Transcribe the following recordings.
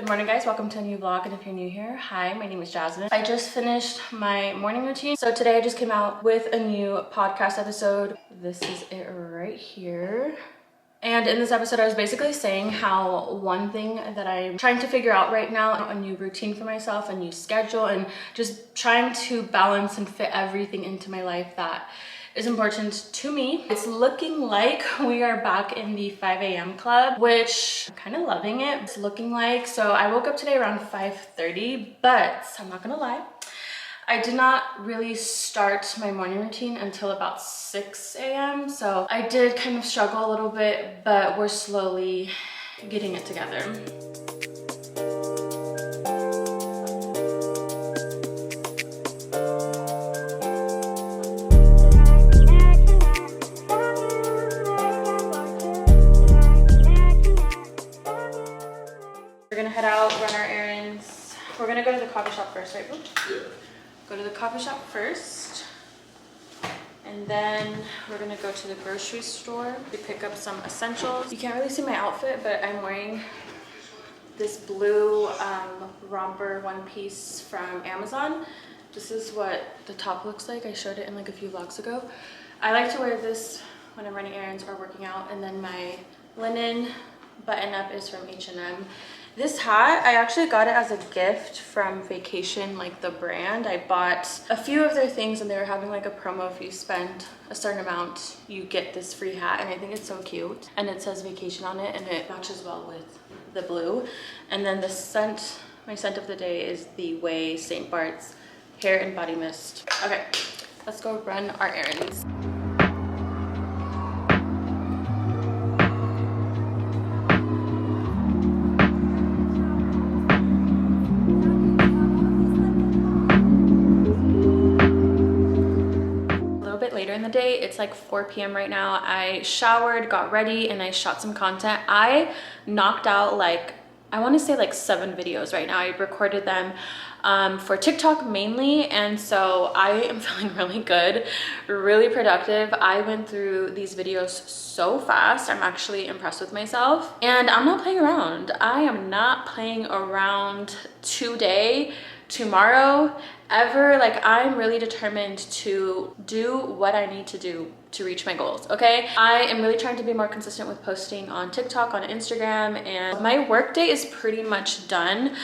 morning guys, welcome to a new vlog, and if you're new here, hi, my name is Jasmine. I just finished my morning routine. So today I just came out with a new podcast episode. This is it right here. And in this episode, I was basically saying how one thing that I'm trying to figure out right now, a new routine for myself, a new schedule, and just trying to balance and fit everything into my life that is important to me. It's looking like we are back in the 5 a.m. club, which I'm kind of loving it. It's looking like, so I woke up today around 5:30, but I'm not gonna lie, I did not really start my morning routine until about 6 a.m. So I did kind of struggle a little bit, but we're slowly getting it together. We're gonna head out, run our errands. We're gonna go to the coffee shop first, right, Boo? Yeah. Go to the coffee shop first, and then we're gonna go to the grocery store to pick up some essentials. You can't really see my outfit, but I'm wearing this blue romper one piece from Amazon. This is what the top looks like. I showed it in like a few vlogs ago. I like to wear this when I'm running errands or working out, and then my linen button up is from H&M. This hat, I actually got it as a gift from Vacation, like the brand. I bought a few of their things and they were having like a promo. If you spend a certain amount, you get this free hat, and I think it's so cute. And it says Vacation on it, and it matches well with the blue. And then the scent, my scent of the day is the Way St. Bart's Hair and Body Mist. Okay, let's go run our errands. Later in the day, it's like 4 p.m. right now. I showered, got ready, and I shot some content. I knocked out like, I want to say like 7 videos right now. I recorded them for TikTok mainly, and so I am feeling really good, really productive. I went through these videos so fast. I'm actually impressed with myself, and I'm not playing around. I am not playing around today, tomorrow, ever. Like, I'm really determined to do what I need to do to reach my goals, okay? I am really trying to be more consistent with posting on TikTok, on Instagram, and my workday is pretty much done.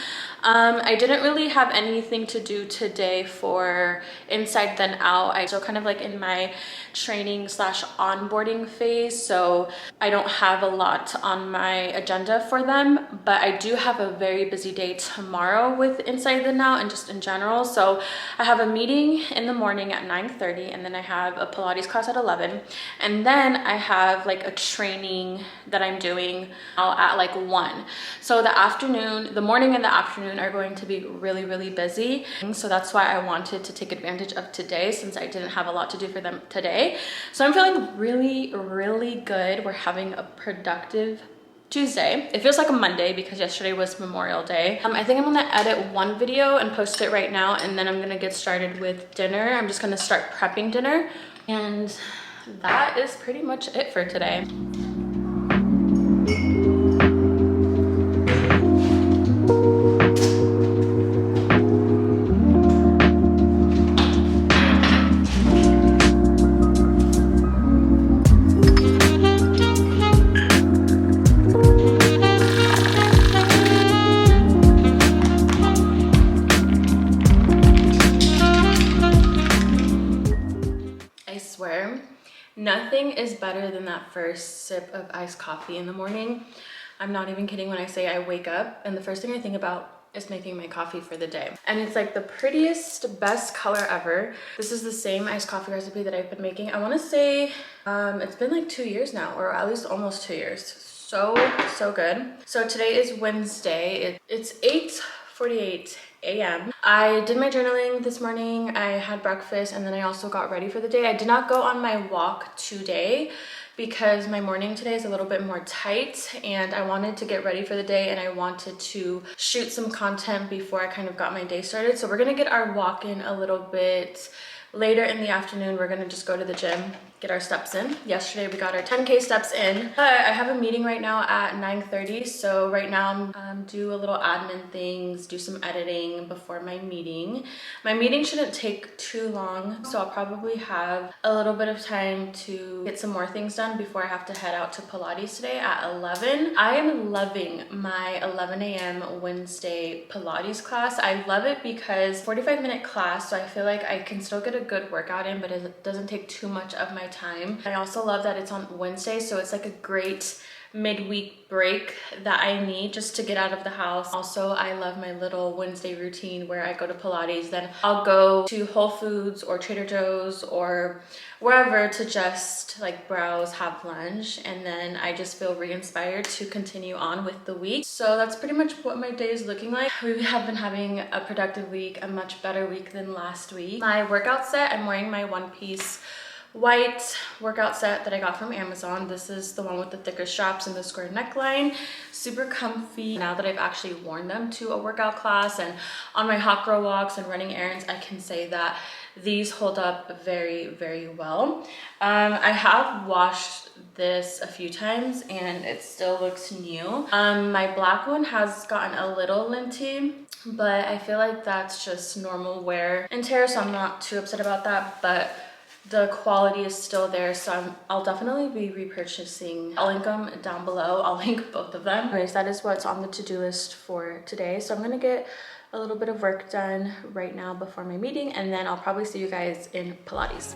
I didn't really have anything to do today for Inside Then Out. I'm still kind of like in my training / onboarding phase, so I don't have a lot on my agenda for them, but I do have a very busy day tomorrow with Inside Then Out and just in general. So I have a meeting in the morning at 9:30, and then I have a Pilates class at 11, and then I have like a training that I'm doing at like 1. So the morning and the afternoon are going to be really, really busy. So that's why I wanted to take advantage of today, since I didn't have a lot to do for them today. So I'm feeling really, really good. We're having a productive Tuesday. It feels like a Monday because yesterday was Memorial Day. I think I'm gonna edit one video and post it right now, and then I'm gonna get started with dinner. I'm just gonna start prepping dinner, and that is pretty much it for today. Nothing is better than that first sip of iced coffee in the morning. I'm not even kidding when I say I wake up and the first thing I think about is making my coffee for the day. And it's like the prettiest, best color ever. This is the same iced coffee recipe that I've been making. I want to say it's been like 2 years now, or at least almost 2 years. So good. So today is Wednesday. It's 8:48 a.m. I did my journaling this morning. I had breakfast, and then I also got ready for the day. I did not go on my walk today because my morning today is a little bit more tight, and I wanted to get ready for the day, and I wanted to shoot some content before I kind of got my day started. So we're gonna get our walk in a little bit later in the afternoon, we're gonna just go to the gym, get our steps in. Yesterday we got our 10K steps in, but I have a meeting right now at 9:30. So right now I'm do a little admin things, do some editing before my meeting. My meeting shouldn't take too long, so I'll probably have a little bit of time to get some more things done before I have to head out to Pilates today at 11. I am loving my 11 a.m. Wednesday Pilates class. I love it because 45-minute class, so I feel like I can still get a good workout in, but it doesn't take too much of my time. I also love that it's on Wednesday, so it's like a great midweek break that I need just to get out of the house. Also, I love my little Wednesday routine where I go to Pilates, then I'll go to Whole Foods or Trader Joe's or wherever to just like browse, have lunch, and then I just feel re-inspired to continue on with the week. So that's pretty much what my day is looking like. We have been having a productive week, a much better week than last week. My workout set, I'm wearing my one-piece white workout set that I got from Amazon. This is the one with the thicker straps and the square neckline. Super comfy. Now that I've actually worn them to a workout class and on my hot girl walks and running errands, I can say that these hold up very, very well. I have washed this a few times and it still looks new. My black one has gotten a little linty, but I feel like that's just normal wear and tear, so I'm not too upset about that, but the quality is still there, so I'll definitely be repurchasing. I'll link them down below. I'll link both of them. Anyways, that is what's on the to-do list for today. So I'm gonna get a little bit of work done right now before my meeting, and then I'll probably see you guys in Pilates.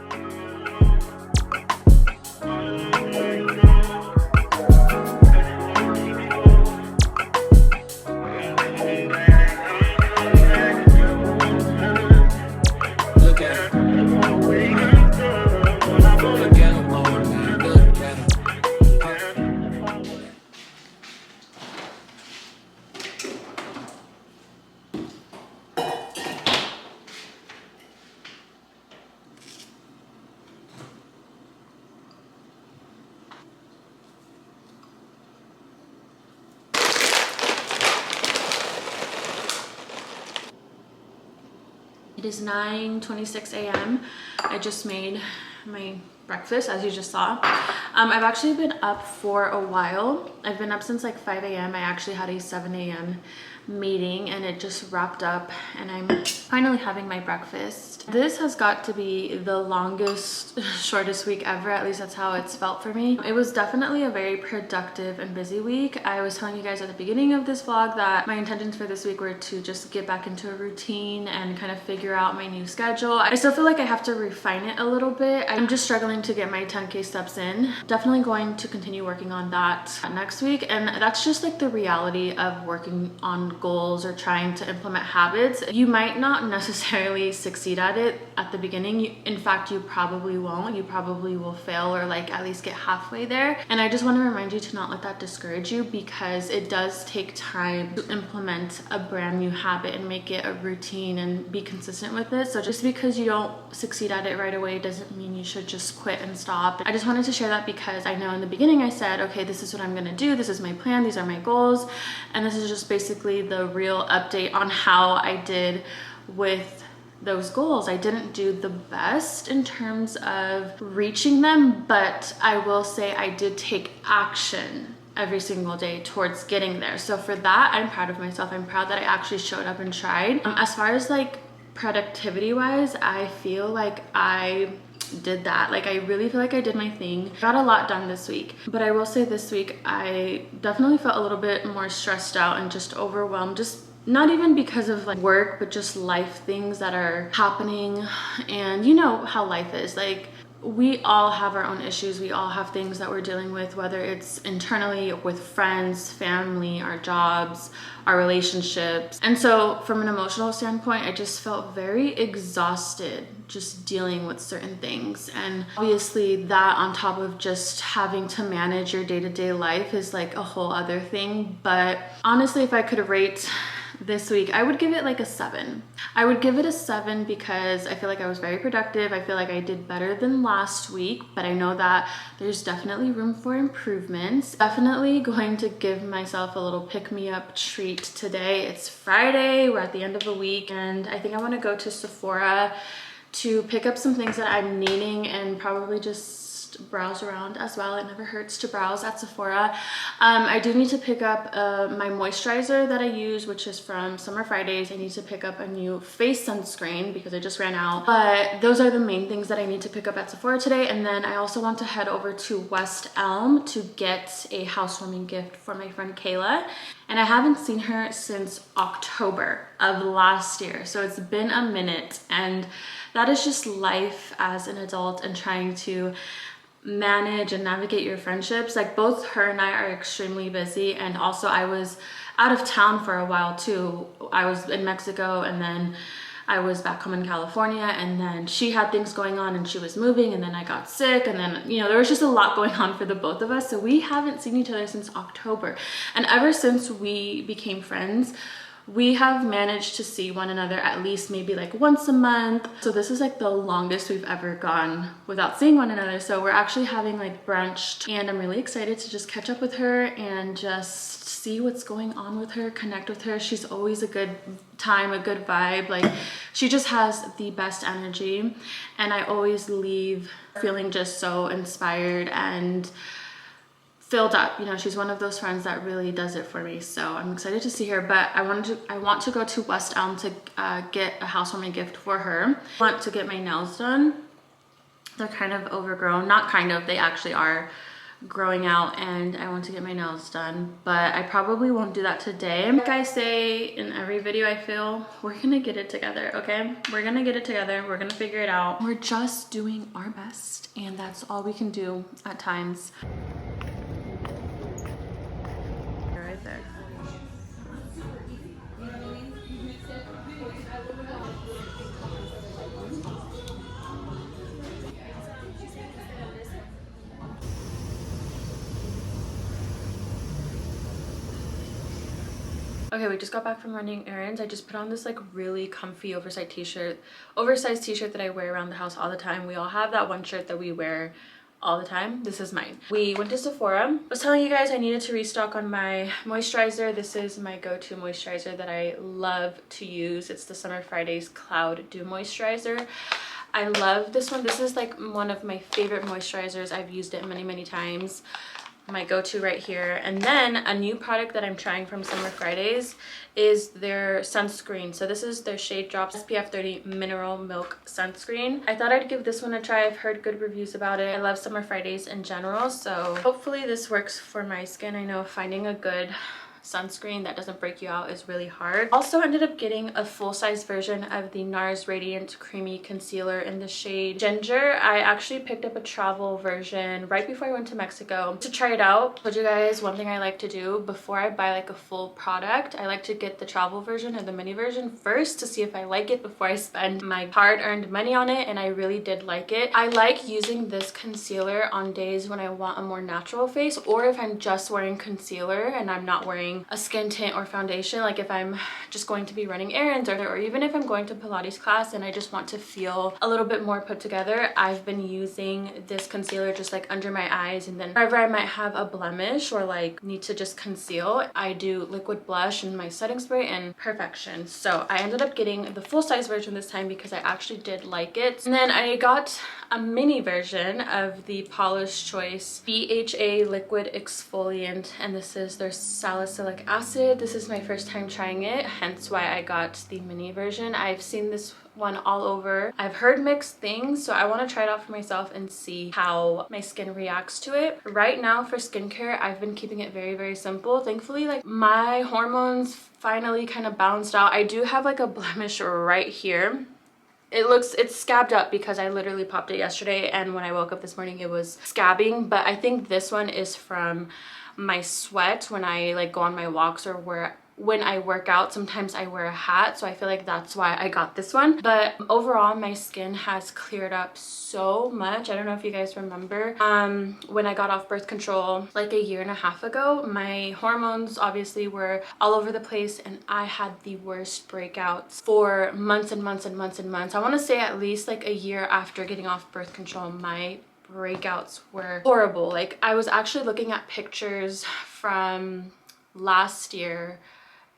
It is 9:26 a.m. I just made my breakfast, as you just saw. I've actually been up for a while. I've been up since like 5 a.m. I actually had a 7 a.m. meeting and it just wrapped up and I'm finally having my breakfast. This has got to be the longest, shortest week ever. At least that's how it's felt for me. It was definitely a very productive and busy week. I was telling you guys at the beginning of this vlog that my intentions for this week were to just get back into a routine and kind of figure out my new schedule. I still feel like I have to refine it a little bit. I'm just struggling to get my 10K steps in. Definitely going to continue working on that next week, and that's just like the reality of working on goals or trying to implement habits. You might not necessarily succeed at it at the beginning. In fact, you probably won't. You probably will fail or like at least get halfway there. And I just want to remind you to not let that discourage you, because it does take time to implement a brand new habit and make it a routine and be consistent with it. So just because you don't succeed at it right away doesn't mean you should just quit and stop. I just wanted to share that because I know in the beginning I said, okay, this is what I'm gonna do. This is my plan. These are my goals. And this is just basically the real update on how I did with those goals. I didn't do the best in terms of reaching them, but I will say I did take action every single day towards getting there. So for that, I'm proud of myself. I'm proud that I actually showed up and tried. As far as like productivity wise, I feel like I did that. Like I really feel like I did my thing. Got a lot done this week, but I will say this week I definitely felt a little bit more stressed out and just overwhelmed, just not even because of like work, but just life things that are happening. And you know how life is, like we all have our own issues. We all have things that we're dealing with, whether it's internally with friends, family, our jobs, our relationships. And so from an emotional standpoint, I just felt very exhausted just dealing with certain things. And obviously that on top of just having to manage your day-to-day life is like a whole other thing. But honestly, if I could rate this week, I would give it like a 7. I would give it a 7 because I feel like I was very productive. I feel like I did better than last week, but I know that there's definitely room for improvements. Definitely going to give myself a little pick-me-up treat today. It's Friday, we're at the end of the week, and I think I want to go to Sephora to pick up some things that I'm needing and probably just browse around as well. It never hurts to browse at Sephora. I do need to pick up my moisturizer that I use, which is from Summer Fridays. I need to pick up a new face sunscreen because I just ran out. But those are the main things that I need to pick up at Sephora today. And then I also want to head over to West Elm to get a housewarming gift for my friend Kayla. And I haven't seen her since October of last year. So it's been a minute, and that is just life as an adult and trying to manage and navigate your friendships. Like, both her and I are extremely busy, and also I was out of town for a while too. I was in Mexico, and then I was back home in California, and then she had things going on and she was moving, and then I got sick, and then, you know, there was just a lot going on for the both of us. So we haven't seen each other since October, and ever since we became friends, we have managed to see one another at least maybe like once a month. So this is like the longest we've ever gone without seeing one another. So we're actually having like brunch, and I'm really excited to just catch up with her and just see what's going on with her, connect with her. She's always a good time, a good vibe. Like, she just has the best energy, and I always leave feeling just so inspired and filled up. You know, she's one of those friends that really does it for me. So I'm excited to see her. But I want to go to West Elm to get a housewarming gift for her. I want to get my nails done. They're kind of overgrown. Not kind of, they actually are growing out, and I want to get my nails done, but I probably won't do that today. Like I say in every video, I feel we're gonna get it together, okay? We're gonna get it together. We're gonna figure it out. We're just doing our best, and that's all we can do at times. Right there. Okay, we just got back from running errands. I just put on this like really comfy oversized t-shirt that I wear around the house all the time. We all have that one shirt that we wear all the time. This is mine. We went to Sephora. I was telling you guys I needed to restock on my moisturizer. This is my go-to moisturizer that I love to use. It's the Summer Fridays Cloud Dew Moisturizer. I love this one. This is like one of my favorite moisturizers. I've used it many times. My go-to right here. And then a new product that I'm trying from Summer Fridays is their sunscreen. So this is their Shade Drops SPF 30 Mineral Milk Sunscreen. I thought I'd give this one a try. I've heard good reviews about it. I love Summer Fridays in general, so hopefully this works for my skin. I know finding a good sunscreen that doesn't break you out is really hard. Also ended up getting a full-size version of the NARS Radiant Creamy Concealer in the shade Ginger. I actually picked up a travel version right before I went to Mexico to try it out. I told you guys one thing I like to do before I buy like a full product. I like to get the travel version or the mini version first to see if I like it before I spend my hard-earned money on it, and I really did like it. I like using this concealer on days when I want a more natural face, or if I'm just wearing concealer and I'm not wearing a skin tint or foundation, like if I'm just going to be running errands, or even if I'm going to Pilates class and I just want to feel a little bit more put together. I've been using this concealer just like under my eyes, and then wherever I might have a blemish or like need to just conceal, I do liquid blush and my setting spray and perfection. So I ended up getting the full-size version this time because I actually did like it. And then I got a mini version of the Paula's Choice BHA Liquid Exfoliant, and this is their salicylic acid. This is my first time trying it, hence why I got the mini version. I've seen this one all over. I've heard mixed things, so I want to try it out for myself and see how my skin reacts to it. Right now for skincare, I've been keeping it very simple. Thankfully, like my hormones finally kind of balanced out. I do have like a blemish right here. It's scabbed up because I literally popped it yesterday, and when I woke up this morning it was scabbing, but I think this one is from my sweat when I like go on my walks, or when I work out. Sometimes I wear a hat, so I feel like that's why I got this one. But overall my skin has cleared up so much. I don't know if you guys remember when I got off birth control like a year and a half ago, my hormones obviously were all over the place, and I had the worst breakouts for months and months. I want to say at least like a year after getting off birth control, my breakouts were horrible. Like I was actually looking at pictures from last year,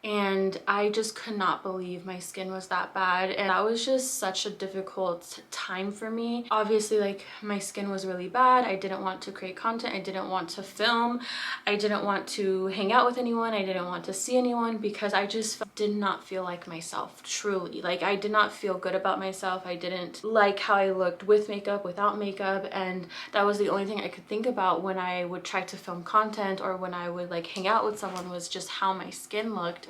and I just could not believe my skin was that bad, and that was just such a difficult time for me. Obviously, like, my skin was really bad. I didn't want to create content, I didn't want to film, I didn't want to hang out with anyone, I didn't want to see anyone, because I just did not feel like myself, truly. Like, I did not feel good about myself. I didn't like how I looked with makeup, without makeup, and that was the only thing I could think about when I would try to film content or when I would like hang out with someone, was just how my skin looked.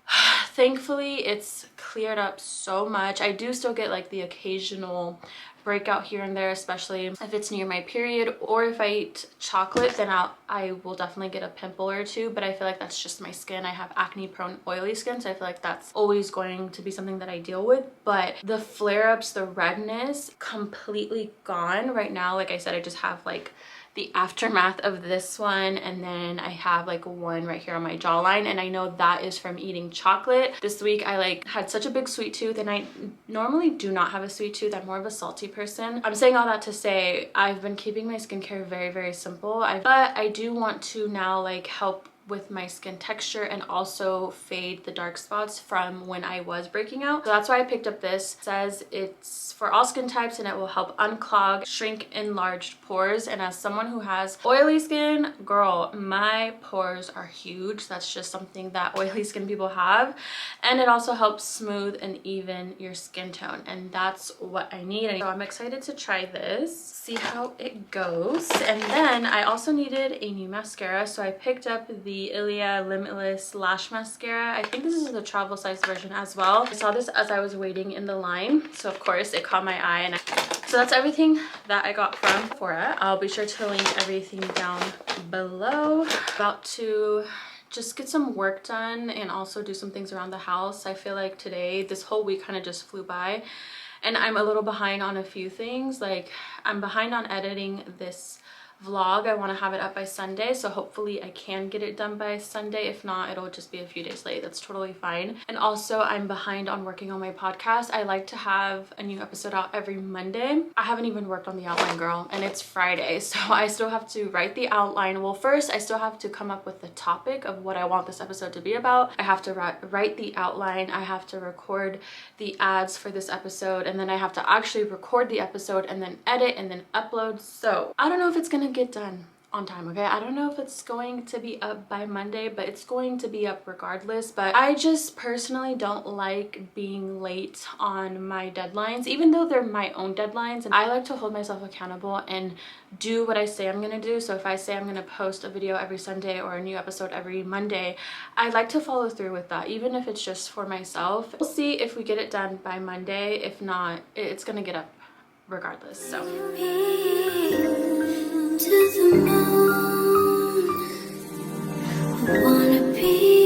Thankfully, it's cleared up so much. I do still get like the occasional breakout here and there, especially if it's near my period, or if I eat chocolate, then I will definitely get a pimple or two, but I feel like that's just my skin. I have acne prone oily skin, so I feel like that's always going to be something that I deal with. But the flare-ups, the redness, completely gone right now. Like I said, I just have like the aftermath of this one, and then I have like one right here on my jawline, and I know that is from eating chocolate. This week I like had such a big sweet tooth, and I normally do not have a sweet tooth. I'm more of a salty person. I'm saying all that to say I've been keeping my skincare very, very simple. But I do want to now like help with my skin texture and also fade the dark spots from when I was breaking out. So that's why I picked up this. It says it's for all skin types and it will help unclog, shrink enlarged pores. And as someone who has oily skin, girl, my pores are huge. That's just something that oily skin people have. And it also helps smooth and even your skin tone, and that's what I need. So I'm excited to try this, see how it goes. And then I also needed a new mascara, so I picked up the Ilia Limitless Lash Mascara. I think this is the travel size version as well. I saw this as I was waiting in the line, so of course it caught my eye. And so that's everything that I got from Sephora. I'll be sure to link everything down below. About to just get some work done and also do some things around the house. I feel like today, this whole week kind of just flew by, and I'm a little behind on a few things. Like, I'm behind on editing this vlog. I want to have it up by Sunday, so hopefully I can get it done by Sunday. If not, it'll just be a few days late. That's totally fine. And also, I'm behind on working on my podcast. I like to have a new episode out every Monday. I haven't even worked on the outline, girl, and it's Friday, so I still have to write the outline. Well, first I still have to come up with the topic of what I want this episode to be about. I have to write the outline, I have to record the ads for this episode, and then I have to actually record the episode and then edit and then upload. So I don't know if it's gonna get done on time, okay? I don't know if it's going to be up by Monday, but it's going to be up regardless. But I just personally don't like being late on my deadlines, even though they're my own deadlines. And I like to hold myself accountable and do what I say I'm gonna do. So if I say I'm gonna post a video every Sunday or a new episode every Monday, I like to follow through with that, even if it's just for myself. We'll see if we get it done by Monday. If not, it's gonna get up regardless. So to the moon, I wanna be